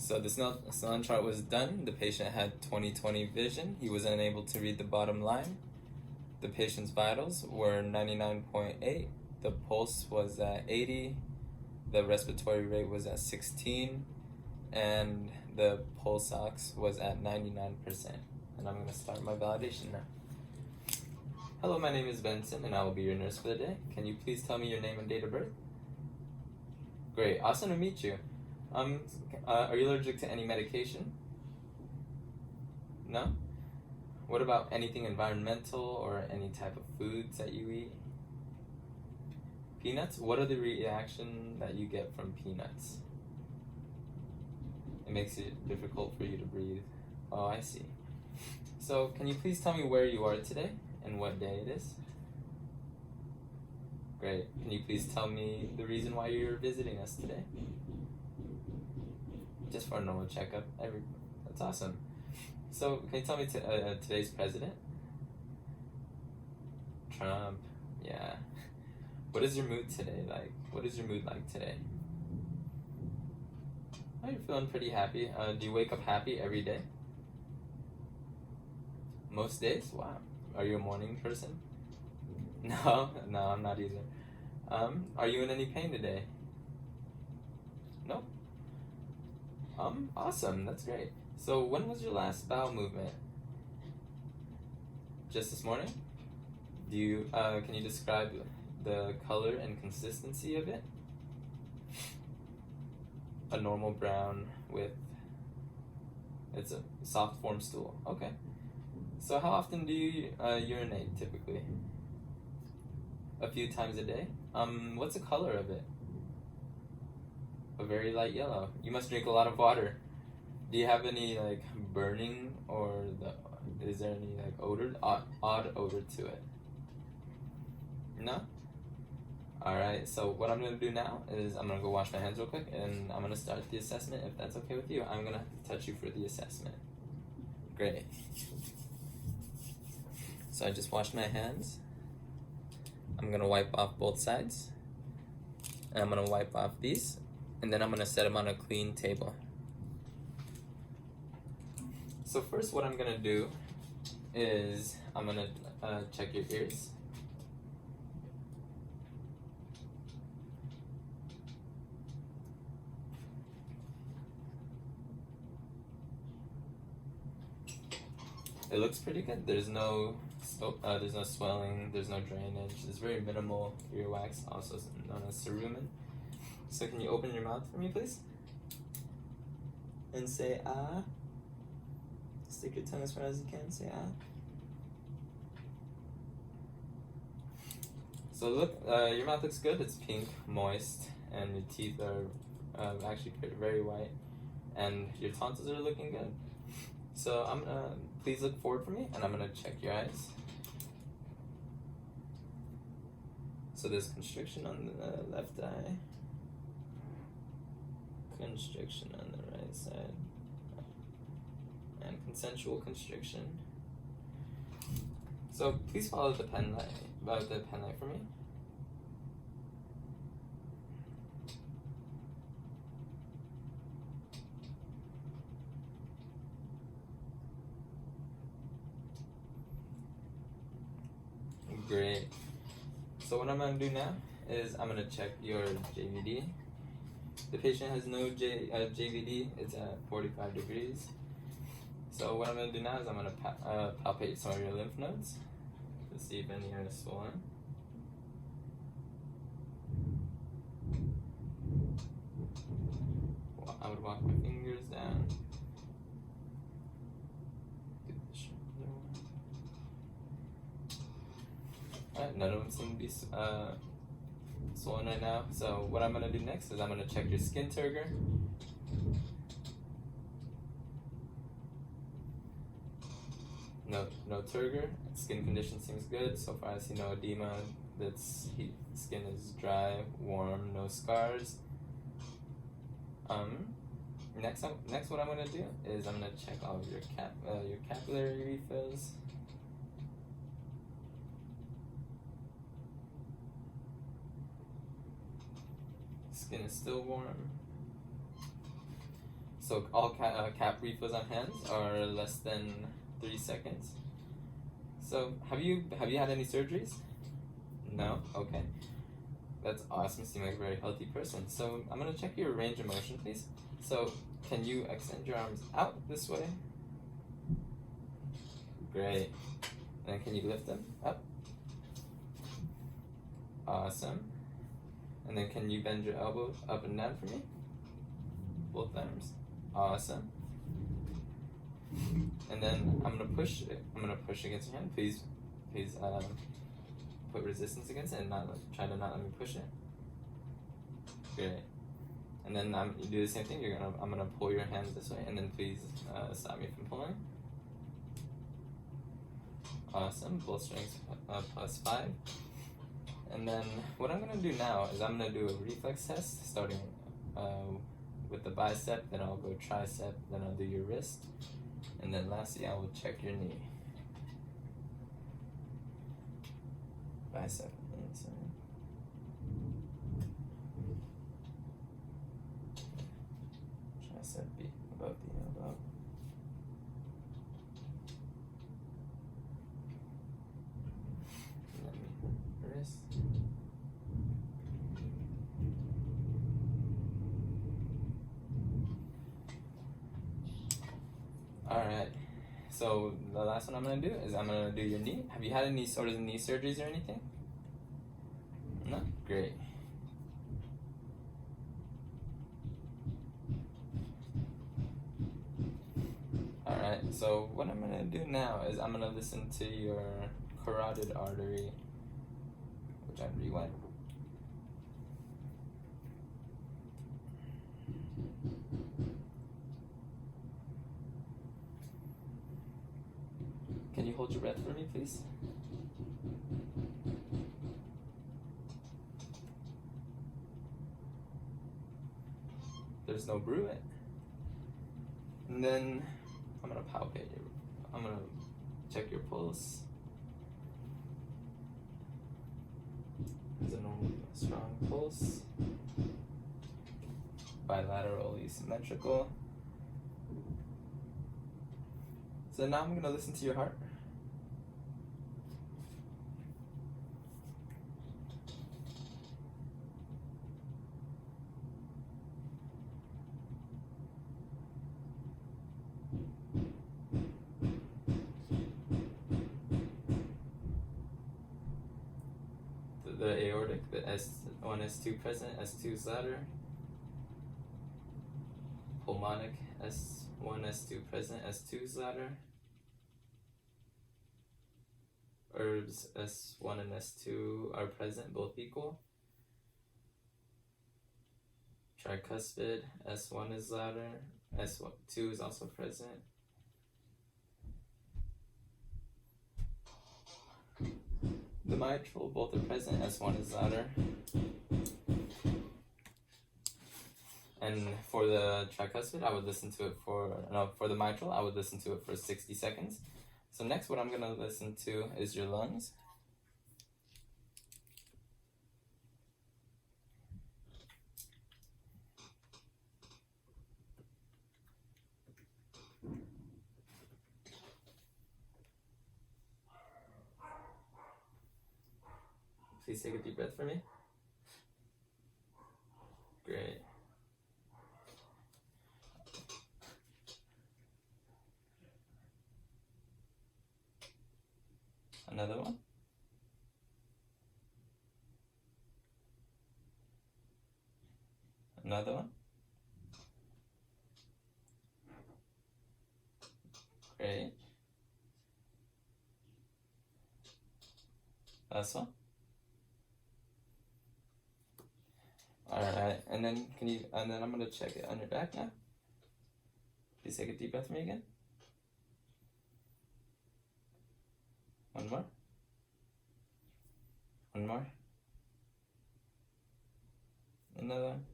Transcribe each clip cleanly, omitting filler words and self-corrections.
So the Snellen chart was done. The patient had 20/20 vision. He was unable to read the bottom line. The patient's vitals were 99.8. The pulse was at 80. The respiratory rate was at 16. And the pulse ox was at 99%. And I'm going to start my validation now. Hello, my name is Benson, and I will be your nurse for the day. Can you please tell me your name and date of birth? Great, awesome to meet you. Are you allergic to any medication? No? What about anything environmental or any type of foods that you eat? Peanuts? What are the reaction that you get from peanuts? It makes it difficult for you to breathe. Oh, I see. So, can you please tell me where you are today and what day it is? Great. Can you please tell me the reason why you're visiting us today? Just for a normal checkup. That's awesome. So, can you tell me today's president? Trump. Yeah. What is your mood today like? What is your mood like today? Oh, you're feeling pretty happy. Do you wake up happy every day? Most days? Wow. Are you a morning person? No, I'm not either. Are you in any pain today? No. Awesome. That's great. So, when was your last bowel movement? Just this morning? Can you describe the color and consistency of it? A normal brown it's a soft form stool. Okay. So how often do you urinate typically? A few times a day? What's the color of it? A very light yellow. You must drink a lot of water. Do you have any like burning or is there any like odor, odd odor to it? No? Alright, so what I'm going to do now is I'm going to go wash my hands real quick and I'm going to start the assessment. If that's okay with you, I'm going to have to touch you for the assessment. Great. So I just washed my hands. I'm going to wipe off both sides. And I'm going to wipe off these. And then I'm going to set them on a clean table. So first what I'm going to do is I'm going to check your ears. It looks pretty good. There's no swelling. There's no drainage. There's very minimal earwax, also known as cerumen. So can you open your mouth for me, please? And say ah. Stick your tongue as far as you can. Say ah. So look, your mouth looks good. It's pink, moist, and your teeth are actually very white, and your tonsils are looking good. So I'm gonna, please look forward for me, and I'm gonna check your eyes. So there's constriction on the left eye, constriction on the right side, and consensual constriction. So please follow the pen light for me. Great. So what I'm going to do now is I'm going to check your JVD. The patient has no JVD. It's at 45 degrees. So what I'm going to do now is I'm going to palpate some of your lymph nodes to see if any are swollen. I would walk my fingers down. Alright, none of them seem to be swollen right now. So what I'm going to do next is I'm going to check your skin turgor. No turgor. Skin condition seems good. So far I see no edema. Skin is dry, warm, no scars. Next what I'm going to do is I'm going to check all of your capillary refills. Skin is still warm. So all cap refills on hands are less than 3 seconds. So have you had any surgeries? No? Okay. That's awesome. You seem like a very healthy person. So I'm gonna check your range of motion, please. So can you extend your arms out this way? Great. And then can you lift them up? Awesome. And then can you bend your elbow up and down for me? Both arms. Awesome. And then I'm gonna push against your hand. Please put resistance against it and try to not let me push it. Great. And then you do the same thing. I'm gonna pull your hands this way, and then please stop me from pulling. Awesome. Both strengths +5. And then what I'm gonna do now is I'm gonna do a reflex test, starting with the bicep. Then I'll go tricep. Then I'll do your wrist, and then lastly I will check your knee. Bicep inside. Tricep beat above the elbow. And then wrist. Alright. So the last one I'm gonna do is I'm gonna do your knee. Have you had any sort of knee surgeries or anything? No? Great. Alright, so what I'm gonna do now is I'm gonna listen to your carotid artery, which I rewind. Can you hold your breath for me, please? There's no bruit. And then I'm gonna I'm gonna check your pulse. There's a normal, strong pulse. Bilaterally symmetrical. So now I'm gonna listen to your heart. The aortic, the S1, S2 present, S2 is louder. Pulmonic, S1, S2 present, S2 is louder. Herbs, S1 and S2 are present, both equal. Tricuspid, S1 is louder, S2 is also present. The mitral, both are present, S1 is louder. And for the tricuspid, I would listen to it for the mitral, I would listen to it for 60 seconds. So next, what I'm gonna listen to is your lungs. Please take a deep breath for me. Great. Another one. Another one. Great. Last one. Alright, and then and then I'm gonna check it on your back now. Please take a deep breath for me again. One more. One more. Another one.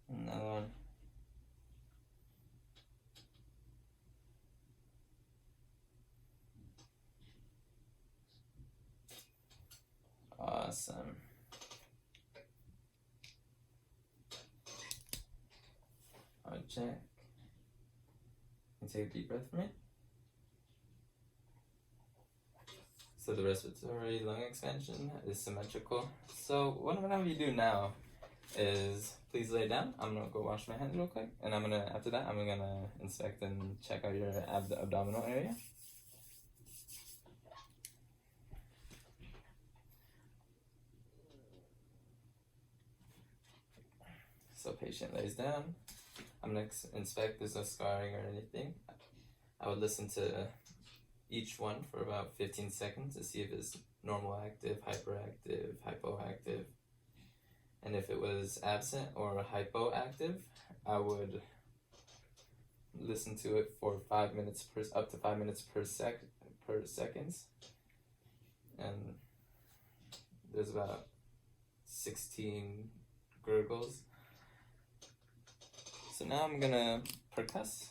Another one. Awesome. check. And take a deep breath for me. So the respiratory lung expansion is symmetrical. So what I'm gonna have you do now is please lay down. I'm gonna go wash my hands real quick, and after that I'm gonna inspect and check out your abdominal area. So patient lays down. I'm gonna inspect. There's no scarring or anything. I would listen to each one for about 15 seconds to see if it's normal active, hyperactive, hypoactive. And if it was absent or hypoactive, I would listen to it for up to 5 minutes per seconds. And there's about 16 gurgles. So now I'm gonna percuss.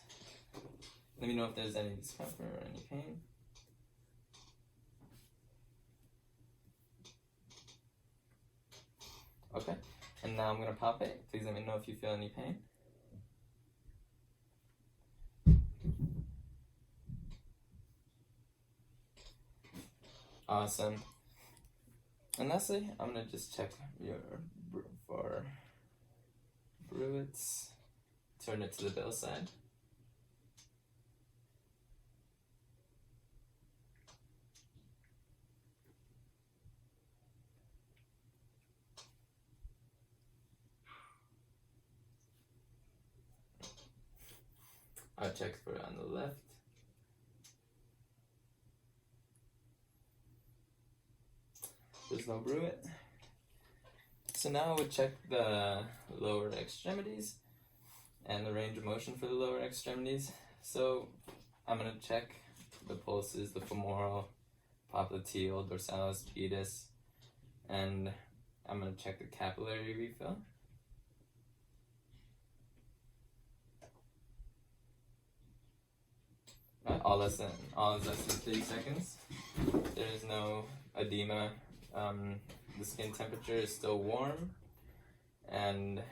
Let me know if there's any discomfort or any pain. Okay, and now I'm gonna palpate. Please let me know if you feel any pain. Awesome. And lastly, I'm gonna just check for Bruits. Turn it to the bell side. I'll check for it on the left. There's no bruit. So now I would check the lower extremities and the range of motion for the lower extremities. So I'm gonna check the pulses, the femoral, popliteal, dorsalis, pedis, and I'm gonna check the capillary refill. All is less than 3 seconds. There is no edema. The skin temperature is still warm, and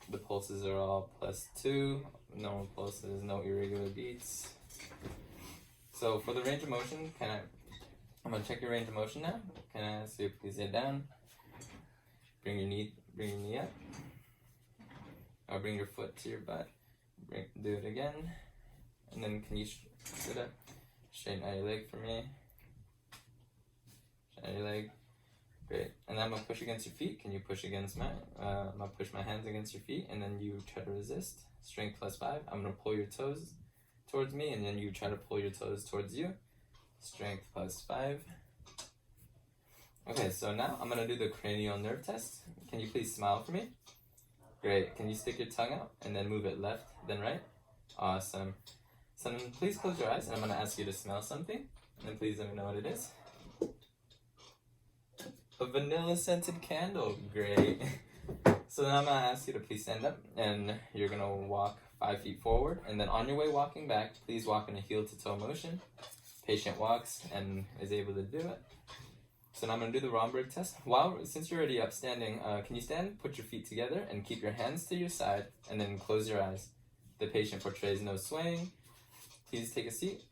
the pulses are all +2. Normal pulses, no irregular beats. So for the range of motion, I'm gonna check your range of motion now. Can I ask you to please sit down? Bring your knee up. Or bring your foot to your butt. Do it again. And then can you sit up? Straighten out your leg for me. Straighten out your leg. Great. And then I'm gonna push against your feet. Can you push against I'm gonna push my hands against your feet, and then you try to resist. Strength +5. I'm gonna pull your toes towards me, and then you try to pull your toes towards you. Strength +5. Okay, so now I'm gonna do the cranial nerve test. Can you please smile for me? Great. Can you stick your tongue out and then move it left, then right? Awesome. So then please close your eyes, and I'm gonna ask you to smell something, and then please let me know what it is. A vanilla scented candle. Great. So then I'm gonna ask you to please stand up, and you're gonna walk 5 feet forward, and then on your way walking back, please walk in a heel to toe motion. Patient walks and is able to do it. So now I'm gonna do the Romberg test. Since you're already upstanding, can you stand, put your feet together, and keep your hands to your side, and then close your eyes. The patient portrays no swaying. Please take a seat.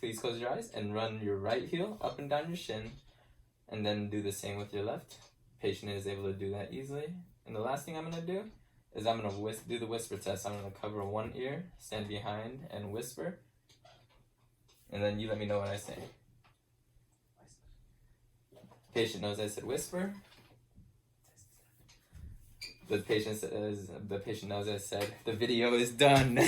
Please close your eyes and run your right heel up and down your shin, and then do the same with your left. Patient is able to do that easily. And the last thing I'm gonna do is I'm gonna do the whisper test. I'm gonna cover one ear, stand behind, and whisper. And then you let me know what I say. Patient knows I said whisper. The patient knows I said the video is done.